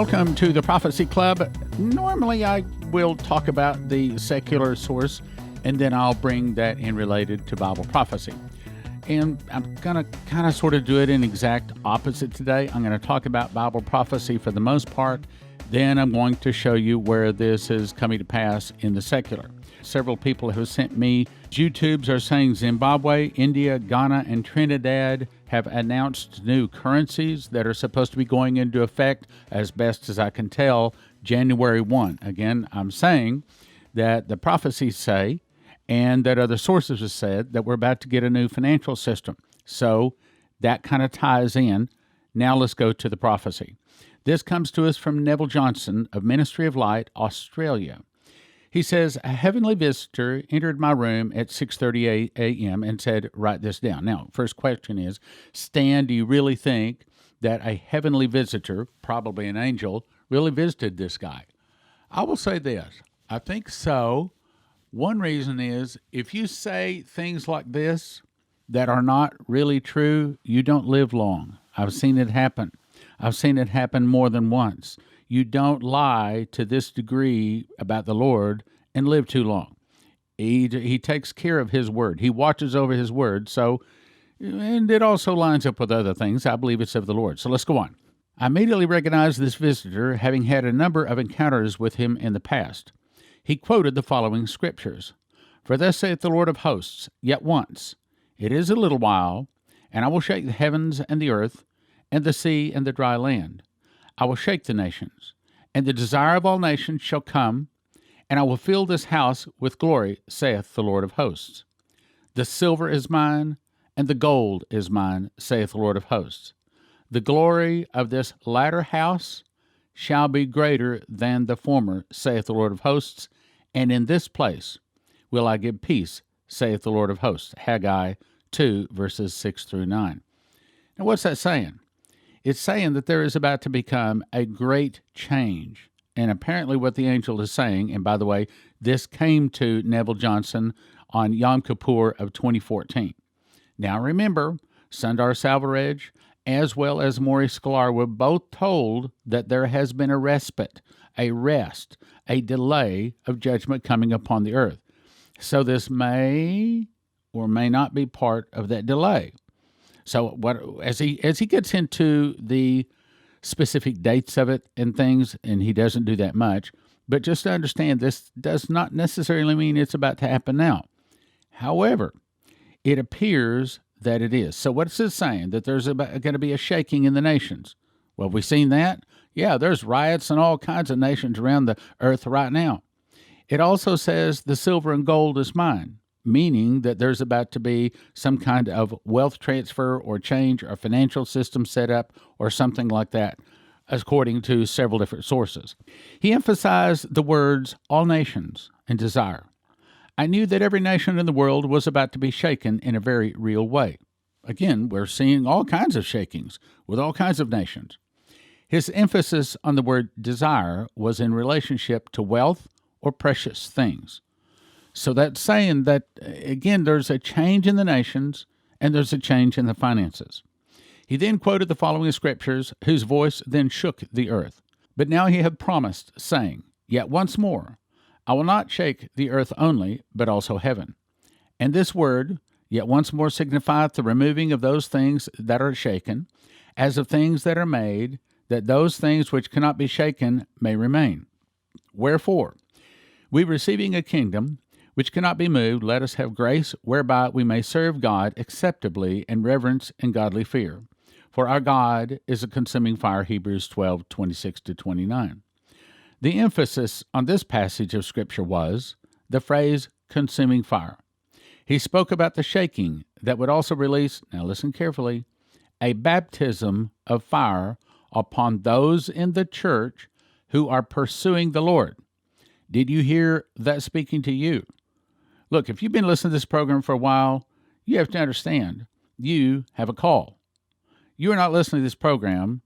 Welcome to the Prophecy Club. Normally I will talk about the secular source, and then I'll bring that in related to Bible prophecy. And I'm going to kind of sort of do it in exact opposite today. I'm going to talk about Bible prophecy for the most part. Then I'm going to show you where this is coming to pass in the secular. Several people have sent me YouTubes are saying Zimbabwe, India, Ghana, and Trinidad have announced new currencies that are supposed to be going into effect, as best as I can tell, January 1. Again, I'm saying that the prophecies say, and that other sources have said, that we're about to get a new financial system. So that kind of ties in. Now let's go to the prophecy. This comes to us from Neville Johnson of Ministry of Light, Australia. He says, a heavenly visitor entered my room at 6:30 a.m. and said, write this down. Now, first question is, Stan, do you really think that a heavenly visitor, probably an angel, really visited this guy? I will say this. I think so. One reason is, if you say things like this that are not really true, you don't live long. I've seen it happen. I've seen it happen more than once. You don't lie to this degree about the Lord and live too long. He takes care of his word. He watches over his word. So, and it also lines up with other things. I believe it's of the Lord. So let's go on. I immediately recognized this visitor, having had a number of encounters with him in the past. He quoted the following scriptures. For thus saith the Lord of hosts, yet once, it is a little while, and I will shake the heavens and the earth, and the sea and the dry land. I will shake the nations, and the desire of all nations shall come, and I will fill this house with glory, saith the Lord of hosts. The silver is mine, and the gold is mine, saith the Lord of hosts. The glory of this latter house shall be greater than the former, saith the Lord of hosts, and in this place will I give peace, saith the Lord of hosts. Haggai 2, verses 6 through 9. Now what's that saying? It's saying that there is about to become a great change. And apparently what the angel is saying, and by the way, this came to Neville Johnson on Yom Kippur of 2014. Now remember, Sundar Selvaraj as well as Maurice Sklar were both told that there has been a respite, a rest, a delay of judgment coming upon the earth. So this may or may not be part of that delay. So as he gets into the specific dates of it and things, and he doesn't do that much, but just to understand, this does not necessarily mean it's about to happen now. However, it appears that it is. So what's it saying? That there's going to be a shaking in the nations. Well, have we seen that? Yeah, there's riots in all kinds of nations around the earth right now. It also says the silver and gold is mine, meaning that there's about to be some kind of wealth transfer or change or financial system set up or something like that, according to several different sources. He emphasized the words all nations and desire. I knew that every nation in the world was about to be shaken in a very real way. Again, we're seeing all kinds of shakings with all kinds of nations. His emphasis on the word desire was in relationship to wealth or precious things. So that's saying that, again, there's a change in the nations and there's a change in the finances. He then quoted the following scriptures, whose voice then shook the earth. But now he had promised, saying, yet once more, I will not shake the earth only, but also heaven. And this word, yet once more, signifieth the removing of those things that are shaken, as of things that are made, that those things which cannot be shaken may remain. Wherefore, we receiving a kingdom which cannot be moved, let us have grace whereby we may serve God acceptably in reverence and godly fear. For our God is a consuming fire, Hebrews 12, 26-29. The emphasis on this passage of Scripture was the phrase consuming fire. He spoke about the shaking that would also release, now listen carefully, a baptism of fire upon those in the church who are pursuing the Lord. Did you hear that speaking to you? Look, if you've been listening to this program for a while, you have to understand you have a call. You are not listening to this program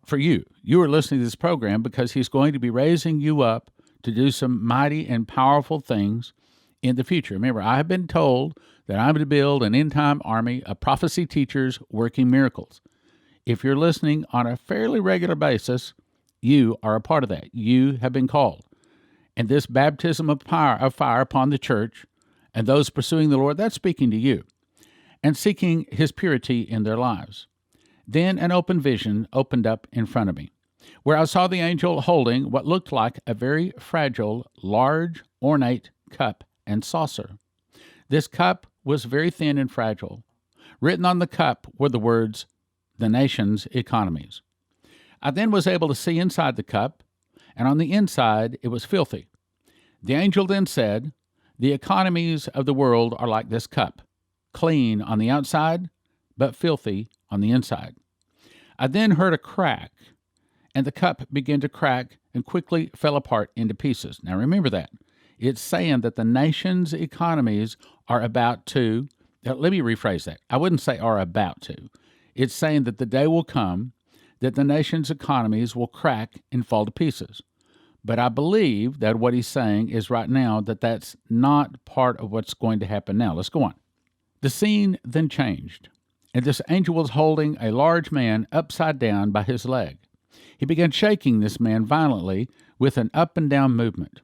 for you. You are listening to this program because he's going to be raising you up to do some mighty and powerful things in the future. Remember, I have been told that I'm to build an end-time army of prophecy teachers working miracles. If you're listening on a fairly regular basis, You are a part of that. You have been called. And this baptism of fire upon the church and those pursuing the Lord, that's speaking to you and seeking his purity in their lives. Then an open vision opened up in front of me, where I saw the angel holding what looked like a very fragile, large, ornate cup and saucer. This cup was very thin and fragile. Written on the cup were the words, "The nation's economies." I then was able to see inside the cup, and on the inside it was filthy. The angel then said, "The economies of the world are like this cup, clean on the outside, but filthy on the inside." I then heard a crack, and the cup began to crack and quickly fell apart into pieces. Now remember that. It's saying that the nation's economies are about to, let me rephrase that. I wouldn't say are about to. It's saying that the day will come that the nation's economies will crack and fall to pieces. But I believe that what he's saying is right now that that's not part of what's going to happen now. Let's go on. The scene then changed, and this angel was holding a large man upside down by his leg. He began shaking this man violently with an up and down movement.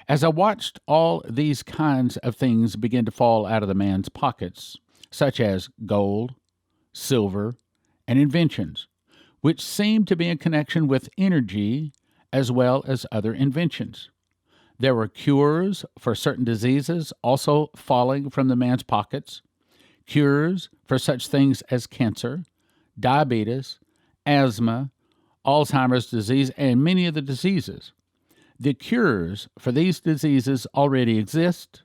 As I watched all these kinds of things begin to fall out of the man's pockets, such as gold, silver, and inventions, which seemed to be in connection with energy as well as other inventions. There were cures for certain diseases also falling from the man's pockets, cures for such things as cancer, diabetes, asthma, Alzheimer's disease, and many of the diseases. The cures for these diseases already exist,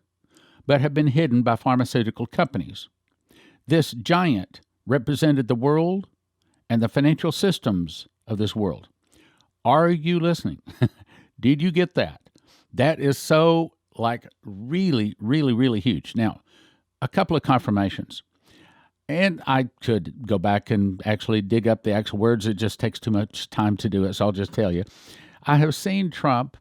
but have been hidden by pharmaceutical companies. This giant represented the world and the financial systems of this world. Are you listening? Did you get that? That is so, really, really, really huge. Now, a couple of confirmations. And I could go back and actually dig up the actual words. It just takes too much time to do it, so I'll just tell you. I have seen Trump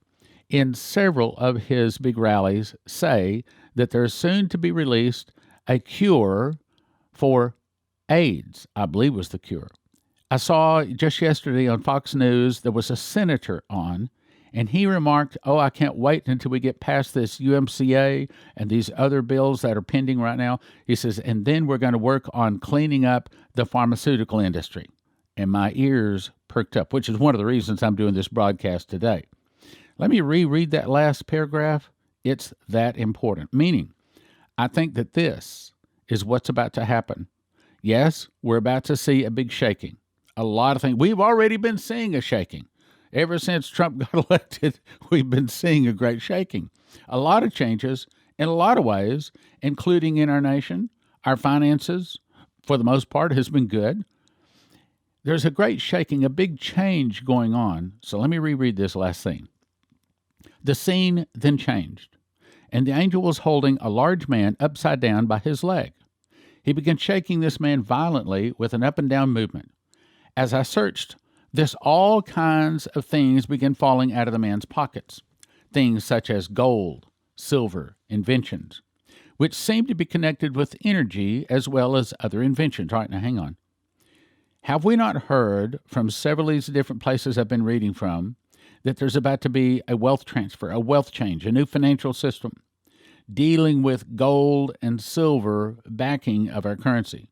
in several of his big rallies say that there's soon to be released a cure for AIDS, I believe was the cure. I saw just yesterday on Fox News, there was a senator on, and he remarked, I can't wait until we get past this UMCA and these other bills that are pending right now. He says, and then we're going to work on cleaning up the pharmaceutical industry. And my ears perked up, which is one of the reasons I'm doing this broadcast today. Let me reread that last paragraph. It's that important. Meaning, I think that this is what's about to happen. Yes, we're about to see a big shaking. A lot of things. We've already been seeing a shaking. Ever since Trump got elected, we've been seeing a great shaking. A lot of changes in a lot of ways, including in our nation. Our finances, for the most part, has been good. There's a great shaking, a big change going on. So let me reread this last thing. The scene then changed, and the angel was holding a large man upside down by his leg. He began shaking this man violently with an up and down movement. As I searched, all kinds of things began falling out of the man's pockets. Things such as gold, silver, inventions, which seemed to be connected with energy as well as other inventions. All right, now hang on. Have we not heard from several of these different places I've been reading from that there's about to be a wealth transfer, a wealth change, a new financial system dealing with gold and silver backing of our currency?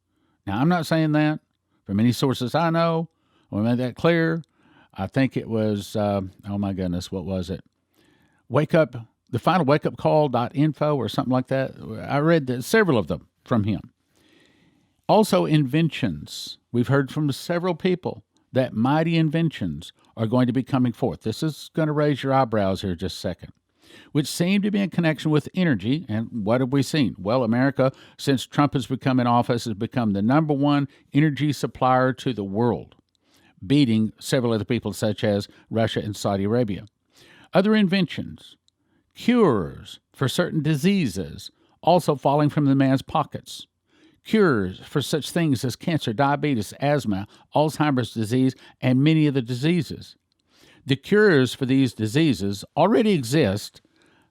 Now, I'm not saying that. From any sources I know, we made that clear. I think it was, oh my goodness, what was it? The final wake-up call.info or something like that. I read several of them from him. Also, inventions. We've heard from several people that mighty inventions are going to be coming forth. This is going to raise your eyebrows here just a second, which seem to be in connection with energy. And what have we seen? Well, America, since Trump has become in office, has become the number one energy supplier to the world, beating several other people such as Russia and Saudi Arabia. Other inventions, cures for certain diseases, also falling from the man's pockets. Cures for such things as cancer, diabetes, asthma, Alzheimer's disease, and many of the diseases. The cures for these diseases already exist,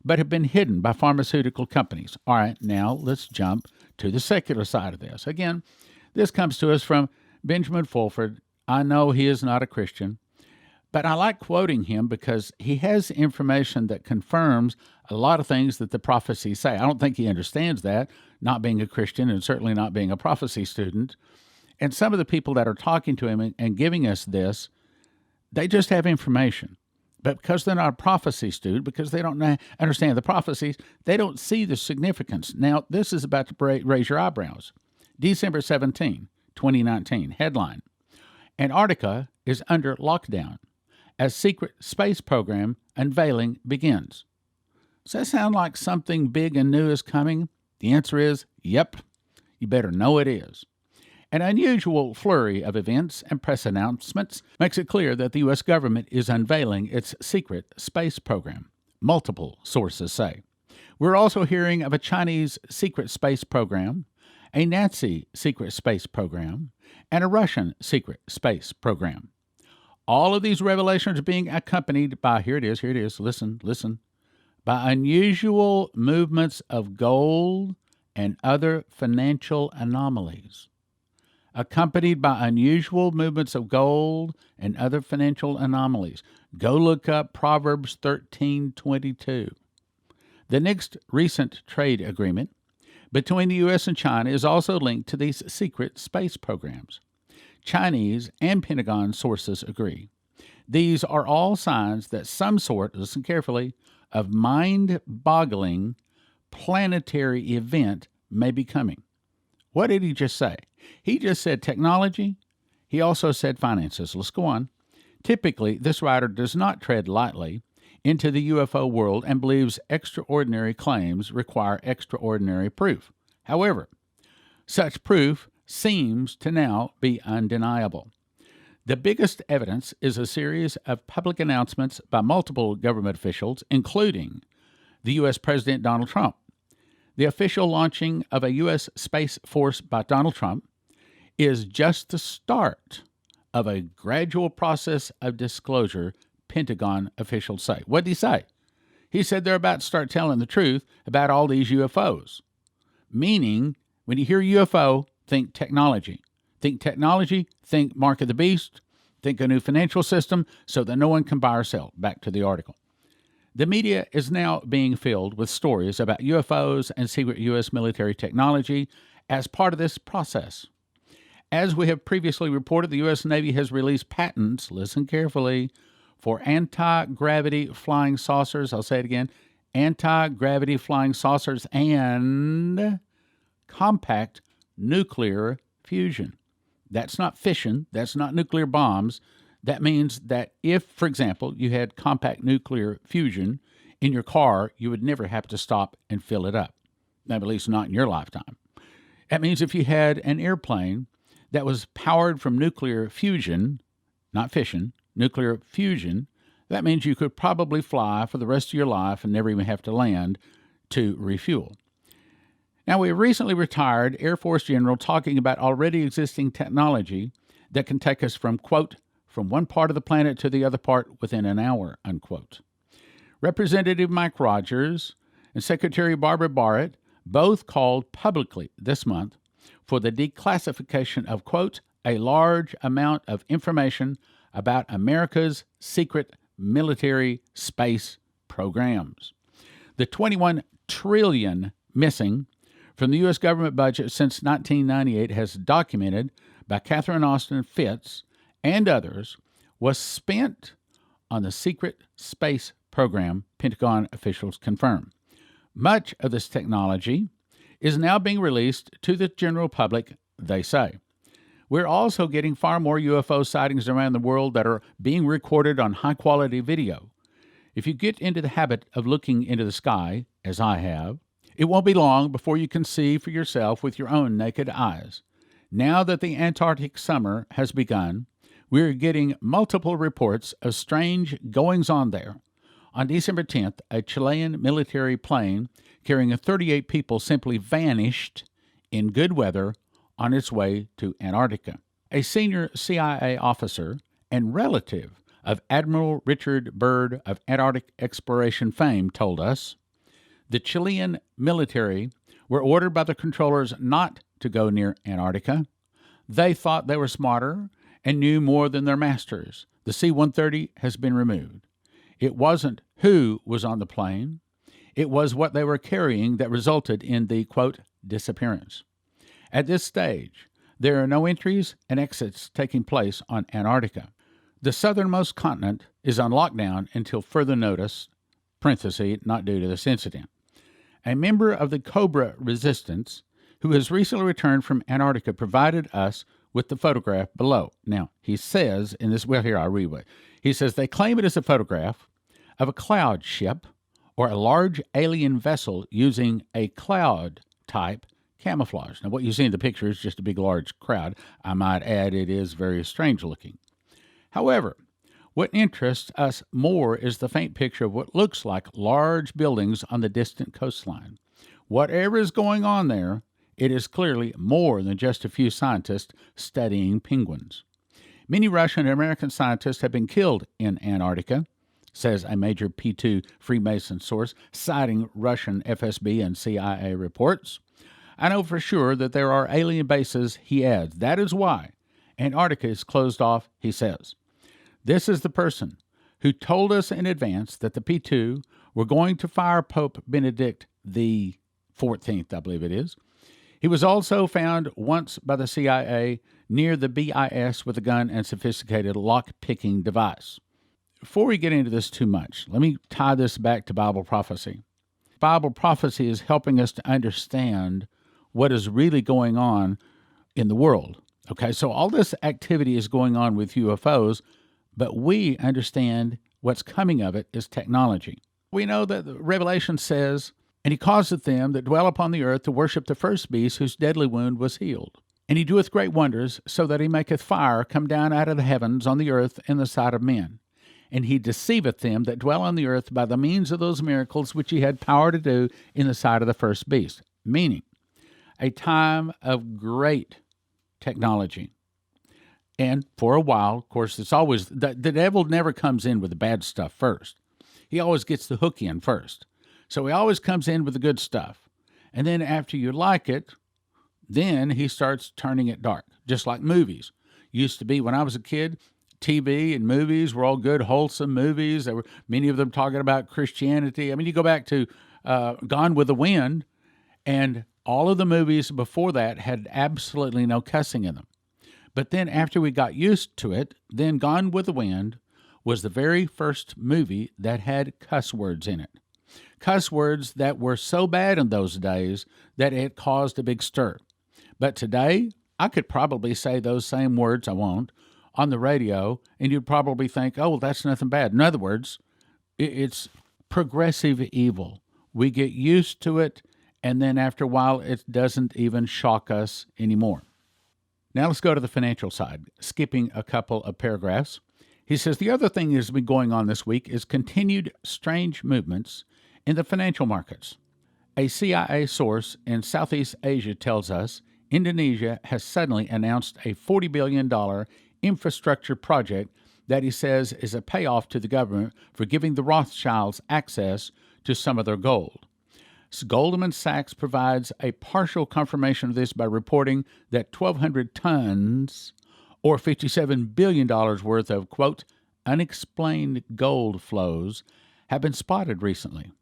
but have been hidden by pharmaceutical companies. All right, now let's jump to the secular side of this. Again, this comes to us from Benjamin Fulford. I know he is not a Christian, But I like quoting him because he has information that confirms a lot of things that the prophecies say. I don't think he understands that, not being a Christian and certainly not being a prophecy student. And some of the people that are talking to him and giving us this, they just have information. But because they're not a prophecy student, because they don't understand the prophecies, they don't see the significance. Now, this is about to raise your eyebrows. December 17, 2019, headline, Antarctica is under lockdown as secret space program unveiling begins. Does that sound like something big and new is coming? The answer is, yep. You better know it is. An unusual flurry of events and press announcements makes it clear that the U.S. government is unveiling its secret space program, multiple sources say. We're also hearing of a Chinese secret space program, a Nazi secret space program, and a Russian secret space program. All of these revelations are being accompanied by, here it is, listen, by unusual movements of gold and other financial anomalies. Accompanied by unusual movements of gold and other financial anomalies. Go look up Proverbs 13:22. The next recent trade agreement between the U.S. and China is also linked to these secret space programs. Chinese and Pentagon sources agree. These are all signs that some sort, listen carefully, of mind-boggling planetary event may be coming. What did he just say? He just said technology. He also said finances. Let's go on. Typically, this writer does not tread lightly into the UFO world and believes extraordinary claims require extraordinary proof. However, such proof seems to now be undeniable. The biggest evidence is a series of public announcements by multiple government officials, including the U.S. President Donald Trump. The official launching of a U.S. Space Force by Donald Trump is just the start of a gradual process of disclosure, Pentagon officials say. What did he say? He said they're about to start telling the truth about all these UFOs. Meaning, when you hear UFO, think technology. Think technology, think Mark of the Beast, think a new financial system so that no one can buy or sell. Back to the article. The media is now being filled with stories about UFOs and secret U.S. military technology as part of this process. As we have previously reported, the U.S. Navy has released patents, listen carefully, for anti-gravity flying saucers. I'll say it again, anti-gravity flying saucers and compact nuclear fusion. That's not fission. That's not nuclear bombs. That means that if, for example, you had compact nuclear fusion in your car, you would never have to stop and fill it up. At least not in your lifetime. That means if you had an airplane that was powered from nuclear fusion, not fission, nuclear fusion, that means you could probably fly for the rest of your life and never even have to land to refuel. Now, we recently retired Air Force General talking about already existing technology that can take us from, quote, from one part of the planet to the other part within an hour, unquote. Representative Mike Rogers and Secretary Barbara Barrett both called publicly this month for the declassification of, quote, a large amount of information about America's secret military space programs. The $21 trillion missing from the U.S. government budget since 1998 has documented by Catherine Austin Fitts and others was spent on the secret space program, Pentagon officials confirm. Much of this technology is now being released to the general public, they say. We're also getting far more UFO sightings around the world that are being recorded on high-quality video. If you get into the habit of looking into the sky, as I have, it won't be long before you can see for yourself with your own naked eyes. Now that the Antarctic summer has begun, we're getting multiple reports of strange goings-on there. On December 10th, a Chilean military plane carrying 38 people simply vanished in good weather on its way to Antarctica. A senior CIA officer and relative of Admiral Richard Byrd of Antarctic exploration fame told us the Chilean military were ordered by the controllers not to go near Antarctica. They thought they were smarter and knew more than their masters, The C-130 has been removed. It wasn't who was on the plane. It was what they were carrying that resulted in the, quote, disappearance. At this stage, there are no entries and exits taking place on Antarctica. The southernmost continent is on lockdown until further notice, parenthesis, not due to this incident. A member of the Cobra Resistance, who has recently returned from Antarctica, provided us with the photograph below. Now, he says in this, well, here, I'll read it. He says they claim it is a photograph of a cloud ship or a large alien vessel using a cloud-type camouflage. Now, what you see in the picture is just a big, large crowd. I might add it is very strange looking. However, what interests us more is the faint picture of what looks like large buildings on the distant coastline. Whatever is going on there, it is clearly more than just a few scientists studying penguins. Many Russian and American scientists have been killed in Antarctica, says a major P2 Freemason source, citing Russian FSB and CIA reports. I know for sure that there are alien bases, he adds. That is why Antarctica is closed off, he says. This is the person who told us in advance that the P2 were going to fire Pope Benedict the 14th, I believe it is. He was also found once by the CIA near the BIS with a gun and sophisticated lock-picking device. Before we get into this too much, let me tie this back to Bible prophecy. Bible prophecy is helping us to understand what is really going on in the world. Okay, so all this activity is going on with UFOs, but we understand what's coming of it is technology. We know that the Revelation says, and he causeth them that dwell upon the earth to worship the first beast whose deadly wound was healed. And he doeth great wonders, so that he maketh fire come down out of the heavens on the earth in the sight of men. And he deceiveth them that dwell on the earth by the means of those miracles which he had power to do in the sight of the first beast. Meaning, a time of great technology. And for a while, of course, it's always, the devil never comes in with the bad stuff first. He always gets the hook in first. So he always comes in with the good stuff. And then after you like it, then he starts turning it dark, just like movies. Used to be when I was a kid, TV and movies were all good, wholesome movies. There were many of them talking about Christianity. I mean, you go back to Gone with the Wind, and all of the movies before that had absolutely no cussing in them. But then after we got used to it, then Gone with the Wind was the very first movie that had cuss words in it. Cuss words that were so bad in those days that it caused a big stir. But today, I could probably say those same words, I won't, on the radio, and you'd probably think, oh, well, that's nothing bad. In other words, it's progressive evil. We get used to it, and then after a while, it doesn't even shock us anymore. Now let's go to the financial side, skipping a couple of paragraphs. He says, the other thing that has been going on this week is continued strange movements in the financial markets. A CIA source in Southeast Asia tells us Indonesia has suddenly announced a $40 billion infrastructure project that he says is a payoff to the government for giving the Rothschilds access to some of their gold. Goldman Sachs provides a partial confirmation of this by reporting that 1,200 tons, or $57 billion worth of, quote, unexplained gold flows have been spotted recently.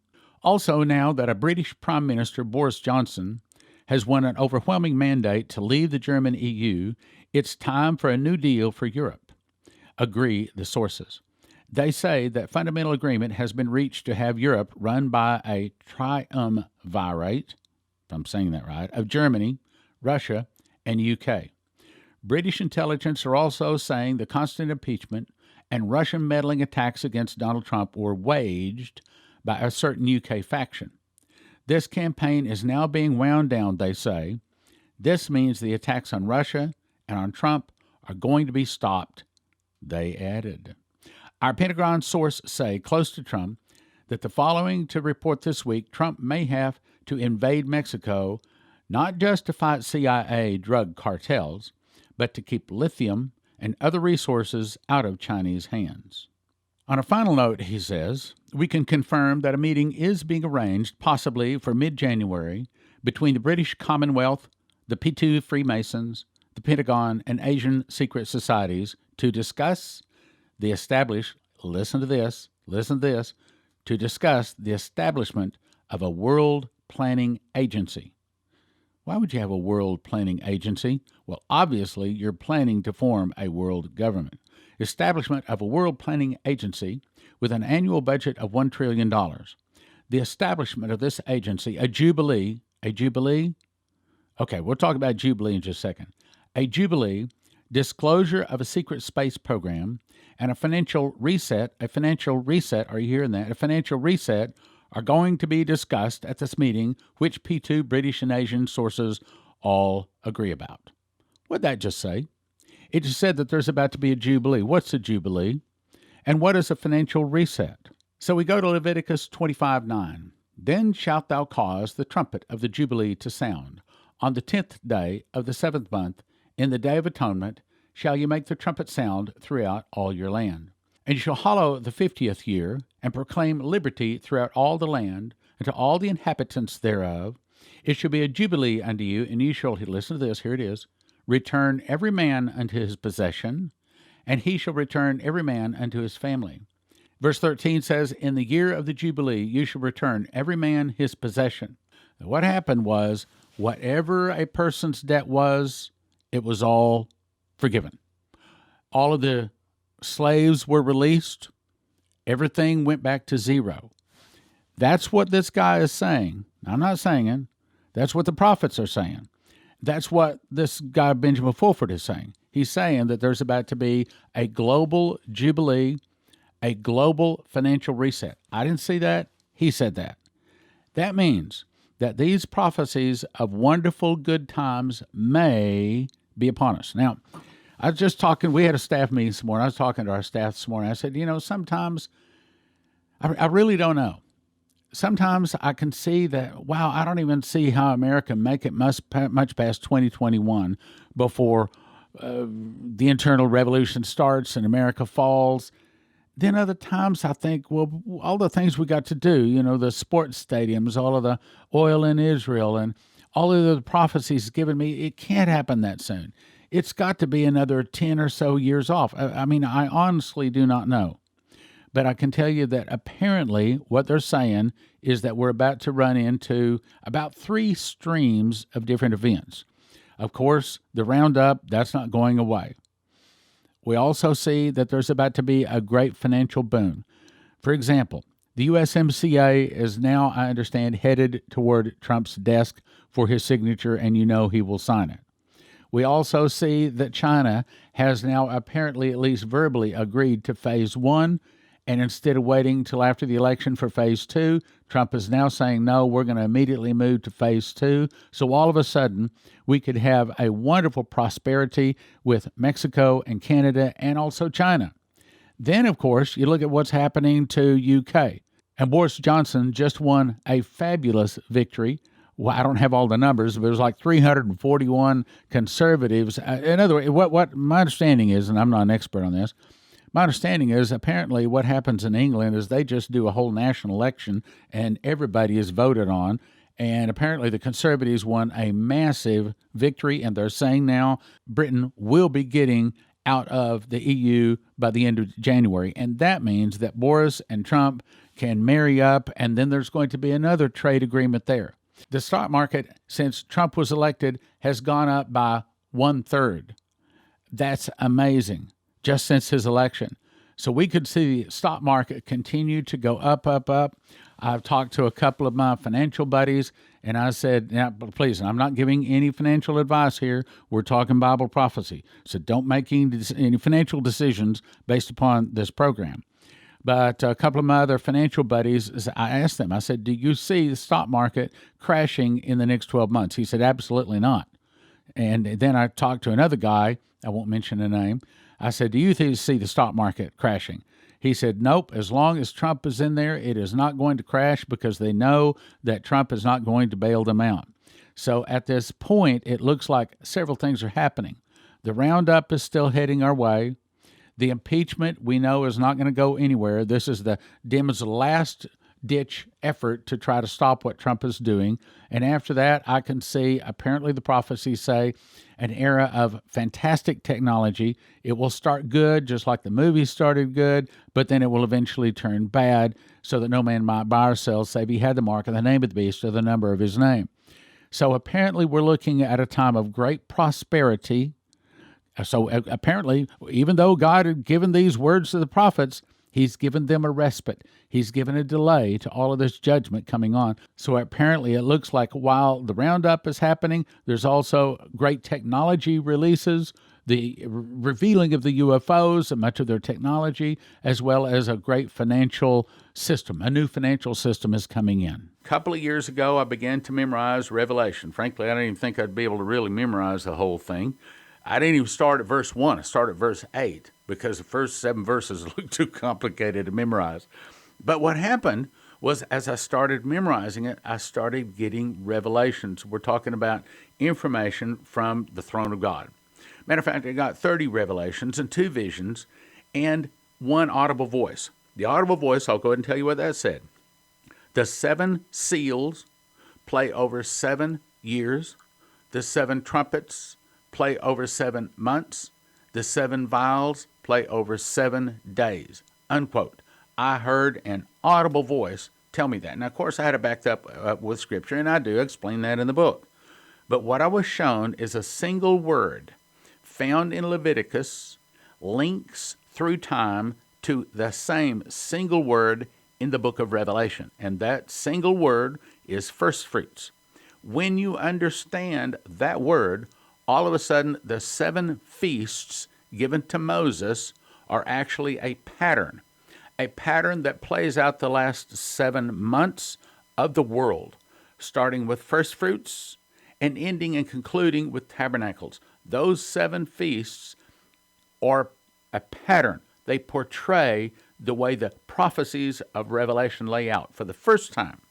Also, now that a British Prime Minister, Boris Johnson, has won an overwhelming mandate to leave the German EU, it's time for a new deal for Europe, agree the sources. They say that fundamental agreement has been reached to have Europe run by a triumvirate, if I'm saying that right, of Germany, Russia, and UK. British intelligence are also saying the constant impeachment and Russian meddling attacks against Donald Trump were waged by a certain UK faction. This campaign is now being wound down, they say. This means the attacks on Russia and on Trump are going to be stopped, they added. Our Pentagon source say, close to Trump, that the following to report this week, Trump may have to invade Mexico, not just to fight CIA drug cartels, but to keep lithium and other resources out of Chinese hands. On a final note, he says, we can confirm that a meeting is being arranged, possibly for mid-January, between the British Commonwealth, the P2 Freemasons, the Pentagon, and Asian secret societies to discuss listen to this, to discuss the establishment of a world planning agency. Why would you have a world planning agency? Well, obviously, you're planning to form a world government. Establishment of a world planning agency with an annual budget of $1 trillion. The establishment of this agency, a jubilee? Okay, we'll talk about jubilee in just a second. A jubilee, disclosure of a secret space program, and a financial reset, are you hearing that? A financial reset are going to be discussed at this meeting, which P2 British and Asian sources all agree about. What'd that just say? It just said that there's about to be a jubilee. What's a jubilee? And what is a financial reset? So we go to Leviticus 25:9. Then shalt thou cause the trumpet of the jubilee to sound. On the 10th day of the 7th month, in the day of atonement, shall you make the trumpet sound throughout all your land. And you shall hallow the 50th year, and proclaim liberty throughout all the land, and to all the inhabitants thereof. It shall be a jubilee unto you, and ye shall, listen to this, here it is, return every man unto his possession, and he shall return every man unto his family. Verse 13 says, in the year of the jubilee you shall return every man his possession. Now, what happened was, whatever a person's debt was, it was all forgiven. All of the slaves were released. Everything went back to zero. That's what this guy is saying. I'm not saying it. That's what the prophets are saying. That's what this guy, Benjamin Fulford, is saying. He's saying that there's about to be a global jubilee, a global financial reset. I didn't see that. He said that. That means that these prophecies of wonderful good times may be upon us. Now, I was just talking, we had a staff meeting this morning. I was talking to our staff this morning. I said, sometimes I really don't know. Sometimes I can see that, wow, I don't even see how America make it much past 2021 before the internal revolution starts and America falls. Then other times I think, well, all the things we got to do, the sports stadiums, all of the oil in Israel, and all of the prophecies given me, it can't happen that soon. It's got to be another 10 or so years off. I honestly do not know. But I can tell you that apparently what they're saying is that we're about to run into about 3 streams of different events. Of course, the roundup, that's not going away. We also see that there's about to be a great financial boom. For example, the USMCA is now, I understand, headed toward Trump's desk for his signature, and he will sign it. We also see that China has now apparently, at least verbally, agreed to phase 1, and instead of waiting till after the election for phase 2, Trump is now saying, no, we're going to immediately move to phase 2. So all of a sudden, we could have a wonderful prosperity with Mexico and Canada and also China. Then, of course, you look at what's happening to UK. And Boris Johnson just won a fabulous victory. Well, I don't have all the numbers, but it was like 341 conservatives. In other words, what my understanding is, and I'm not an expert on this, my understanding is apparently what happens in England is they just do a whole national election and everybody is voted on. And apparently the Conservatives won a massive victory, and they're saying now Britain will be getting out of the EU by the end of January. And that means that Boris and Trump can marry up, and then there's going to be another trade agreement there. The stock market, since Trump was elected, has gone up by 1/3. That's amazing, just since his election. So we could see the stock market continue to go up, up, up. I've talked to a couple of my financial buddies, and I said, now, please, I'm not giving any financial advice here. We're talking Bible prophecy. So don't make any financial decisions based upon this program. But a couple of my other financial buddies, I asked them, I said, do you see the stock market crashing in the next 12 months? He said, absolutely not. And then I talked to another guy, I won't mention a name. I said, do you see the stock market crashing? He said, nope, as long as Trump is in there, it is not going to crash because they know that Trump is not going to bail them out. So at this point, it looks like several things are happening. The roundup is still heading our way. The impeachment, we know, is not going to go anywhere. This is the Dems' last ditch effort to try to stop what Trump is doing. And after that, I can see, apparently the prophecies say, an era of fantastic technology. It will start good, just like the movie started good, but then it will eventually turn bad, so that no man might buy or sell, save he had the mark of the name of the beast or the number of his name. So apparently we're looking at a time of great prosperity. So apparently, even though God had given these words to the prophets, he's given them a respite. He's given a delay to all of this judgment coming on. So apparently it looks like while the roundup is happening, there's also great technology releases, the revealing of the UFOs and much of their technology, as well as a great financial system. A new financial system is coming in. A couple of years ago, I began to memorize Revelation. Frankly, I didn't even think I'd be able to really memorize the whole thing. I didn't even start at verse 1. I started at verse 8 because the first 7 verses looked too complicated to memorize. But what happened was, as I started memorizing it, I started getting revelations. We're talking about information from the throne of God. Matter of fact, I got 30 revelations and 2 visions and 1 audible voice. The audible voice, I'll go ahead and tell you what that said. The 7 seals play over 7 years. The 7 trumpets play over 7 months. The 7 vials play over 7 days. Unquote. I heard an audible voice tell me that. Now, of course, I had it backed up with Scripture, and I do explain that in the book. But what I was shown is a single word found in Leviticus links through time to the same single word in the book of Revelation. And that single word is first fruits. When you understand that word, all of a sudden the 7 feasts given to Moses are actually a pattern that plays out the last 7 months of the world, starting with first fruits and ending and concluding with tabernacles. Those 7 feasts are a pattern. They portray the way the prophecies of Revelation lay out for the first time.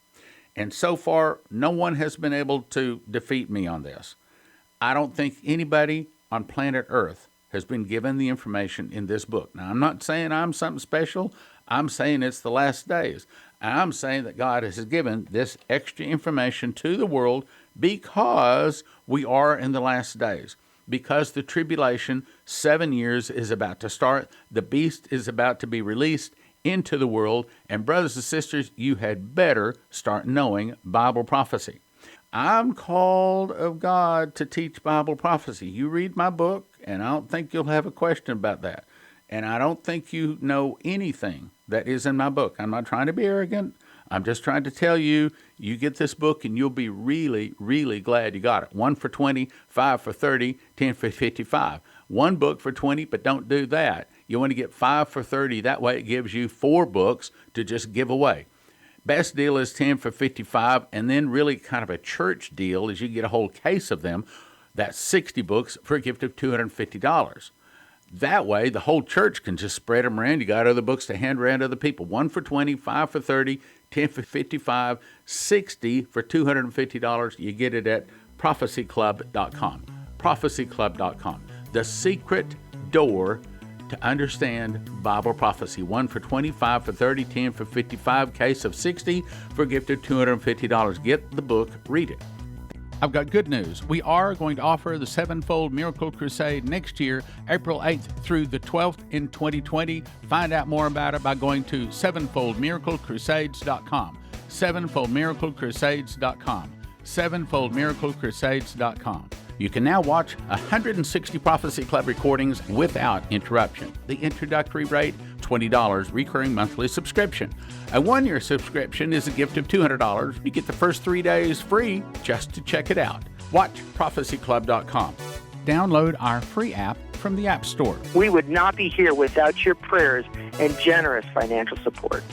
And so far, no one has been able to defeat me on this. I don't think anybody on planet Earth has been given the information in this book. Now, I'm not saying I'm something special. I'm saying it's the last days. I'm saying that God has given this extra information to the world because we are in the last days. Because the tribulation, 7 years, is about to start. The beast is about to be released into the world. And brothers and sisters, you had better start knowing Bible prophecy. I'm called of God to teach Bible prophecy. You read my book, and I don't think you'll have a question about that. And I don't think you know anything that is in my book. I'm not trying to be arrogant. I'm just trying to tell you, you get this book and you'll be really, really glad you got it. 1 for 20, 5 for 30, 10 for 55. 1 book for 20, but don't do that. You want to get 5 for 30. That way it gives you 4 books to just give away. Best deal is 10 for 55, and then really kind of a church deal is you get a whole case of them. That's 60 books for a gift of $250. That way, the whole church can just spread them around. You got other books to hand around to other people. 1 for 20, 5 for 30, 10 for 55, 60 for $250. You get it at prophecyclub.com. Prophecyclub.com. The secret door to understand Bible prophecy. 1 for 20, 5 for 30, 10 for 55, case of 60 for a gift of $250. Get the book, read it. I've got good news. We are going to offer the Sevenfold Miracle Crusade next year, April 8th through the 12th in 2020. Find out more about it by going to sevenfoldmiraclecrusades.com. sevenfoldmiraclecrusades.com. sevenfoldmiraclecrusades.com. You can now watch 160 Prophecy Club recordings without interruption. The introductory rate, $20, recurring monthly subscription. A 1-year subscription is a gift of $200. You get the first 3 days free just to check it out. Watch prophecyclub.com. Download our free app from the App Store. We would not be here without your prayers and generous financial support.